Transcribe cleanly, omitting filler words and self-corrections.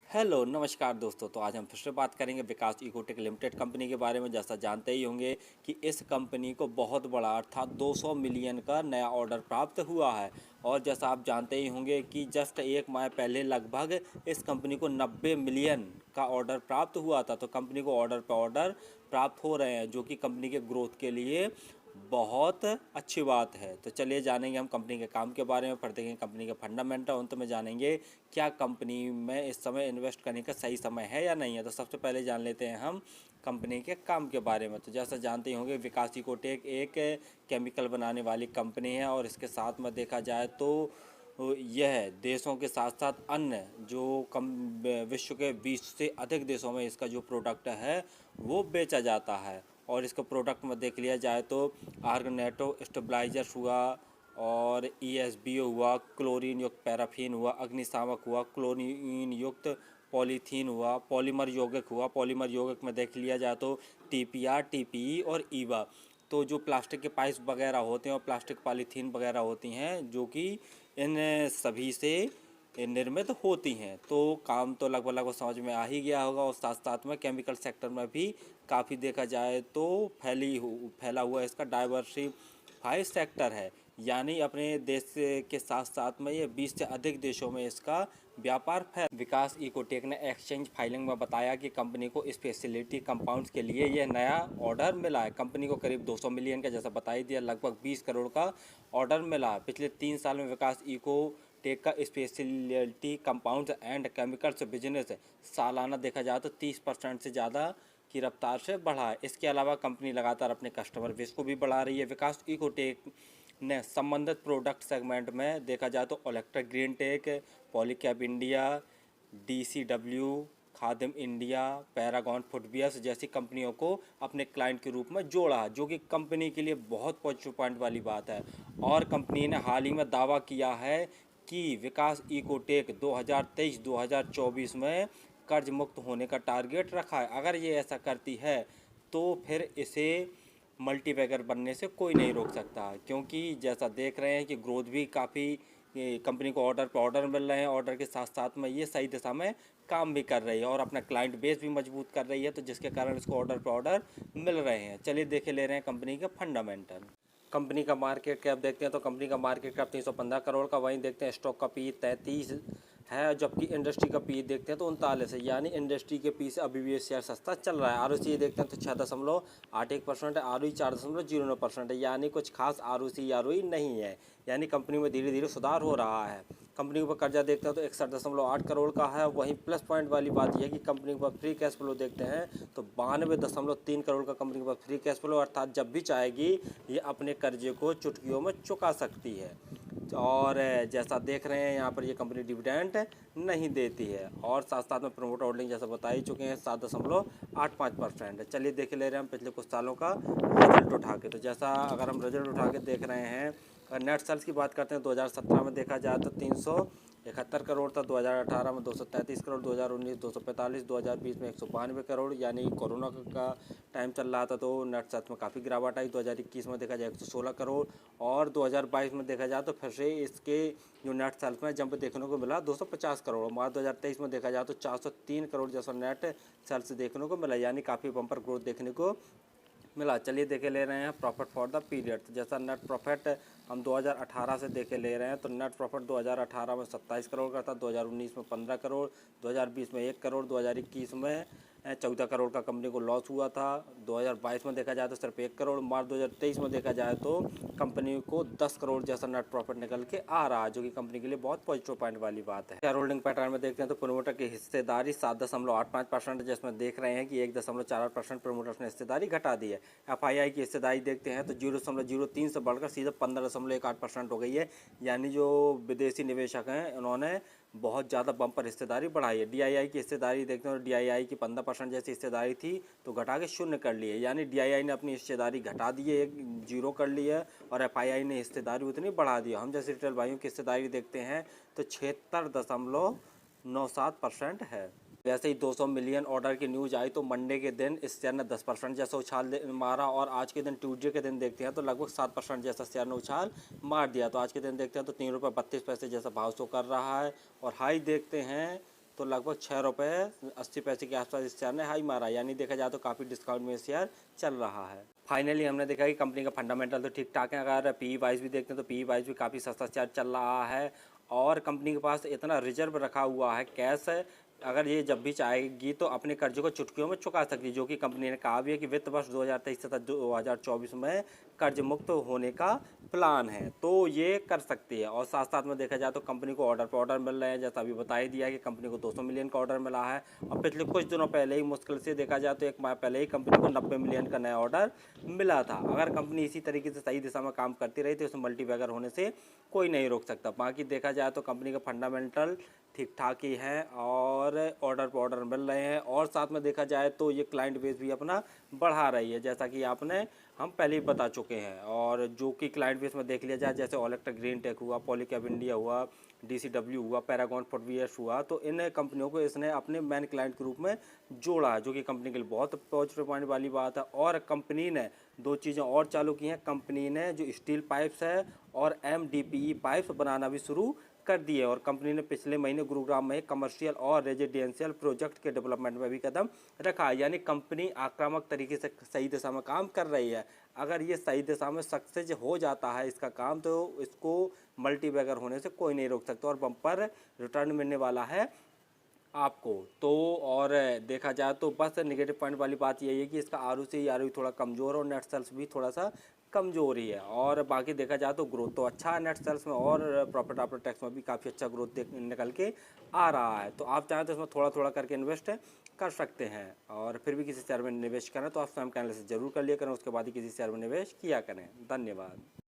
Hello नमस्कार दोस्तों। तो आज हम फिर से बात करेंगे विकास इकोटेक लिमिटेड कंपनी के बारे में। जैसा जानते ही होंगे कि इस कंपनी को बहुत बड़ा अर्थात 200 मिलियन का नया ऑर्डर प्राप्त हुआ है। और जैसा आप जानते ही होंगे कि जस्ट एक माह पहले लगभग इस कंपनी को 90 मिलियन का ऑर्डर प्राप्त हुआ था। तो कंपनी को ऑर्डर पर ऑर्डर प्राप्त हो रहे हैं, जो कि कंपनी के ग्रोथ के लिए बहुत अच्छी बात है। तो चलिए जानेंगे हम कंपनी के काम के बारे में, फिर देखेंगे कंपनी के फंडामेंटल, अंत में जानेंगे क्या कंपनी में इस समय इन्वेस्ट करने का सही समय है या नहीं है। तो सबसे पहले जान लेते हैं हम कंपनी के काम के बारे में। तो जैसा जानते ही होंगे विकास इकोटेक एक केमिकल बनाने वाली कंपनी है, और इसके साथ में देखा जाए तो यह देशों के साथ साथ अन्य जो विश्व के 20 से अधिक देशों में इसका जो प्रोडक्ट है वो बेचा जाता है। और इसका प्रोडक्ट में देख लिया जाए तो आर्गनेटो स्टेबलाइजर्स हुआ, और ESBO हुआ, क्लोरीन युक्त पैराफिन हुआ, अग्निशामक हुआ, क्लोरीन युक्त पॉलीथीन हुआ, पॉलीमर यौगिक हुआ। पॉलीमर यौगिक में देख लिया जाए तो TPR, TPE और ईवा। तो जो प्लास्टिक के पाइप्स वगैरह होते हैं और प्लास्टिक पॉलीथीन वगैरह होती हैं, जो कि इन सभी से निर्मित होती हैं। तो काम तो लगभग लगभग समझ में आ ही गया होगा। और साथ साथ में केमिकल सेक्टर में भी काफ़ी देखा जाए तो फैला हुआ इसका डाइवर्सिफाई सेक्टर है। यानी अपने देश के साथ साथ में ये 20 से अधिक देशों में इसका व्यापार फैल। विकास इकोटेक ने एक्सचेंज फाइलिंग में बताया कि कंपनी को स्पेशलिटी कंपाउंड्स के लिए यह नया ऑर्डर मिला है। कंपनी को करीब 200 मिलियन का, जैसा बताई दिया, लगभग 20 करोड़ का ऑर्डर मिला है। पिछले 3 साल में विकास इकोटेक का speciality compounds and chemicals business सालाना देखा जाए तो 30% से ज़्यादा की रफ्तार से बढ़ा है। इसके अलावा कंपनी लगातार अपने कस्टमर बेस को भी बढ़ा रही है। विकास इकोटेक ने संबंधित प्रोडक्ट सेगमेंट में देखा जाए तो electric green tech, Polycab India, DCW, Khadim India, Paragon footwears जैसी कंपनियों को अपने क्लाइंट के रूप में जोड़ा, जो कि कंपनी के लिए बहुत पॉजिटिव पॉइंट वाली बात है। और कंपनी ने हाल ही में दावा किया है कि विकास इकोटेक 2023-2024 में कर्ज मुक्त होने का टारगेट रखा है। अगर ये ऐसा करती है तो फिर इसे मल्टीबैगर बनने से कोई नहीं रोक सकता, क्योंकि जैसा देख रहे हैं कि ग्रोथ भी काफ़ी, कंपनी को ऑर्डर पर ऑर्डर मिल रहे हैं। ऑर्डर के साथ साथ में ये सही दिशा में काम भी कर रही है और अपना क्लाइंट बेस भी मजबूत कर रही है, तो जिसके कारण इसको ऑर्डर पर ऑर्डर मिल रहे हैं। चलिए देखे ले रहे हैं कंपनी के फंडामेंटल। कंपनी का मार्केट कैप देखते हैं तो कंपनी का मार्केट कैप 315 करोड़ का, वहीं देखते हैं स्टॉक का पी 33 है, जबकि इंडस्ट्री का पी देखते हैं तो 39 है। यानी इंडस्ट्री के पी से अभी भी ये शेयर सस्ता चल रहा है। ROC देखते हैं तो 6.81% है, ROE 4.09% है। यानी कुछ खास ROC नहीं है, यानी कंपनी में धीरे धीरे सुधार हो रहा है। कंपनी पर कर्जा देखते हैं तो 61.8 करोड़ का है। वहीं प्लस पॉइंट वाली बात यह है कि कंपनी पर फ्री कैश फ्लो देखते हैं तो 92.3 करोड़ का कंपनी पर फ्री कैश फ्लो, अर्थात जब भी चाहेगी ये अपने कर्जे को चुटकियों में चुका सकती है। और जैसा देख रहे हैं यहाँ पर ये कंपनी डिविडेंड नहीं देती है। और साथ साथ में प्रमोटर होल्डिंग जैसा बता ही चुके हैं 7.85%। चलिए देख ले रहे हैं हम पिछले कुछ सालों का रिजल्ट उठा के। तो जैसा अगर हम रिजल्ट उठा के देख रहे हैं, नेट सेल्स की बात करते हैं 2017 में देखा जाए तो 371 करोड़ था, 2018 में 233 करोड़, 2019 245, 2020 में 192 करोड़। यानी कोरोना का टाइम चल रहा था तो नेट सेल्स में काफ़ी गिरावट आई। 2021 में देखा जाए 116 करोड़, और 2022 में देखा जाए तो फिर से इसके जो नेट सेल्स में जंप देखने को मिला 250 करोड़। मार्च 2023 में देखा जाए तो 403 करोड़ जैसा नेट सेल्स देखने को मिला, यानी काफ़ी बम्पर ग्रोथ देखने को मिला। चलिए देखे ले रहे हैं प्रॉफिट फॉर द पीरियड। तो जैसा नेट प्रॉफिट हम 2018 से देखे ले रहे हैं तो नेट प्रॉफिट 2018 में 27 करोड़ का था, 2019 में 15 करोड़, 2020 में 1 करोड़, 2021 में 14 करोड़ का कंपनी को लॉस हुआ था। 2022 में देखा जाए तो सिर्फ 1 करोड़। मार्च 2023 में देखा जाए तो कंपनी को 10 करोड़ जैसा नेट प्रॉफिट निकल के आ रहा है, जो कि कंपनी के लिए बहुत पॉजिटिव पॉइंट वाली बात है। शेयर होल्डिंग पैटर्न में देखते हैं तो प्रोमोटर की हिस्सेदारी 7.85%, जिसमें देख रहे हैं कि 1.48% प्रोमोटर्स ने हिस्सेदारी घटा दी है। FII की हिस्सेदारी देखते हैं तो 0.03 से बढ़कर सीधे 15.18% हो गई है। यानी जो विदेशी निवेशक हैं उन्होंने बहुत ज़्यादा बम्पर हिस्सेदारी बढ़ाई है। DII की हिस्सेदारी देखते हैं तो DII की 15% जैसी हिस्सेदारी थी तो घटा के शून्य कर ली है। यानी DII ने अपनी हिस्सेदारी घटा दी है, 0 कर ली है, और FII ने हिस्सेदारी उतनी बढ़ा दी है। हम जैसे रिटेल भाइयों की हिस्सेदारी देखते हैं तो 76.97% है। वैसे ही 200 मिलियन ऑर्डर की न्यूज़ आई तो मंडे के दिन इस शेयर ने 10% जैसा उछाल मारा, और आज के दिन ट्यूसडे के दिन देखते हैं तो लगभग 7% जैसा शेयर ने उछाल मार दिया। तो आज के दिन देखते हैं तो 3 रुपये 32 पैसे जैसा भाव शो कर रहा है। और हाई देखते हैं तो लगभग 6 रुपये 80 पैसे के आसपास इस शेयर ने हाई मारा, यानी देखा जाए तो काफ़ी डिस्काउंट में शेयर चल रहा है। फाइनली हमने देखा कि कंपनी का फंडामेंटल तो ठीक ठाक है। अगर पी वाइज भी देखते हैं तो पी वाइज भी काफ़ी सस्ता शेयर चल रहा है और कंपनी के पास इतना रिजर्व रखा हुआ है, कैश है, अगर ये जब भी चाहेगी तो अपने कर्ज को चुटकियों में चुका सकती है, जो कि कंपनी ने कहा भी है कि वित्त वर्ष 2023 तथा 2024 में कर्ज मुक्त होने का प्लान है, तो ये कर सकती है। और साथ साथ में देखा जाए तो कंपनी को ऑर्डर पर ऑर्डर मिल रहे हैं, जैसा अभी बता ही दिया कि कंपनी को 200 मिलियन का ऑर्डर मिला है और पिछले कुछ दिनों पहले ही, मुश्किल से देखा जाए तो एक माह पहले ही कंपनी को 90 मिलियन का नया ऑर्डर मिला था। अगर कंपनी इसी तरीके से सही दिशा में काम करती रही तो इसमें मल्टीबैगर होने से कोई नहीं रोक सकता। बाकी देखा जाए तो कंपनी का फंडामेंटल ठीक ठाक ही है और ऑर्डर पर ऑर्डर मिल रहे हैं और साथ में देखा जाए तो ये क्लाइंट बेस भी अपना बढ़ा रही है, जैसा कि हम पहले ही बता चुके हैं। और जो कि क्लाइंट बेस में देख लिया जाए, जैसे ओलेक्ट्रा ग्रीन टेक हुआ, पॉलीकैब इंडिया हुआ, DCW हुआ, पैरागॉन फुटवियर्स हुआ, तो इन कंपनियों को इसने अपने मेन क्लाइंट के रूप में जोड़ा है, जो कि कंपनी के लिए बहुत पॉजिटिव पॉइंट वाली बात है। और कंपनी ने 2 चीज़ें और चालू की हैं। कंपनी ने जो स्टील पाइप्स है और MDPE पाइप्स बनाना भी शुरू कर दिए और कंपनी ने पिछले महीने गुरुग्राम में कमर्शियल और रेजिडेंशियल प्रोजेक्ट के डेवलपमेंट में भी कदम रखा है, यानी कंपनी आक्रामक तरीके से सही दिशा में काम कर रही है। अगर ये सही दिशा में सक्सेस हो जाता है इसका काम, तो इसको मल्टीबैगर होने से कोई नहीं रोक सकता और बम्पर रिटर्न मिलने वाला है आपको। तो और देखा जाए तो बस नेगेटिव पॉइंट वाली बात यही है कि इसका ROC थोड़ा कमज़ोर और नेट सेल्स भी थोड़ा सा कमज़ोर ही है। और बाकी देखा जाए तो ग्रोथ तो अच्छा है नेट सेल्स में और प्रॉफिट आफ्टर टैक्स में भी काफ़ी अच्छा ग्रोथ निकल के आ रहा है। तो आप चाहें तो इसमें थोड़ा थोड़ा करके इन्वेस्ट कर सकते हैं और फिर भी किसी शेयर में निवेश करें तो आप स्वयं कैनल से जरूर कर लिया करें, उसके बाद ही किसी शेयर में निवेश किया करें। धन्यवाद।